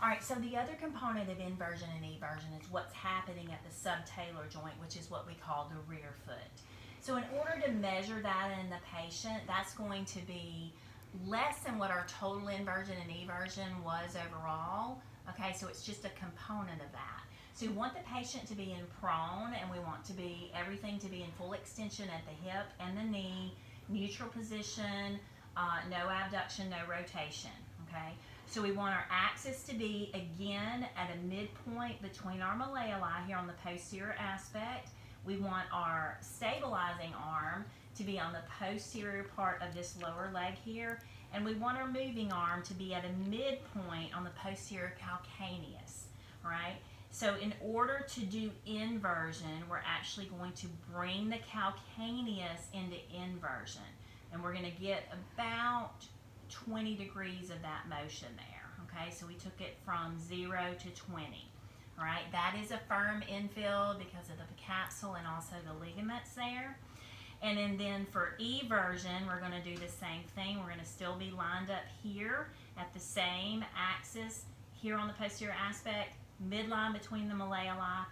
All right, so the other component of inversion and eversion is what's happening at the subtalar joint, which is what we call the rear foot. So in order to measure that in the patient, that's going to be less than what our total inversion and eversion was overall. Okay, so it's just a component of that. So we want the patient to be in prone, and we want everything to be in full extension at the hip and the knee, neutral position, no abduction, no rotation. Okay, so we want our axis to be again at a midpoint between our malleoli here on the posterior aspect. We want our stabilizing arm to be on the posterior part of this lower leg here, and we want our moving arm to be at a midpoint on the posterior calcaneus. All right. So in order to do inversion, we're actually going to bring the calcaneus into inversion, and we're going to get about 20 degrees of that motion there. Okay, so we took it from 0 to 20. All right, that is a firm infield because of the capsule and also the ligaments there. And then for eversion, we're going to do the same thing. We're going to still be lined up here at the same axis here on the posterior aspect, midline between the malleoli,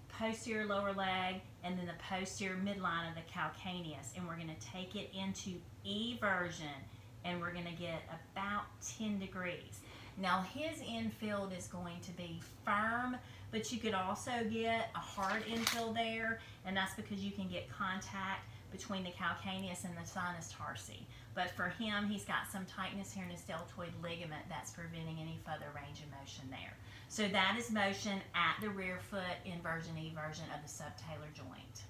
posterior lower leg, and then the posterior midline of the calcaneus. And we're going to take it into eversion, and we're going to get about 10 degrees. Now his infield is going to be firm, but you could also get a hard infield there, and that's because you can get contact between the calcaneus and the sinus tarsi. But for him, he's got some tightness here in his deltoid ligament that's preventing any further range of motion there. So that is motion at the rear foot, inversion, eversion of the subtalar joint.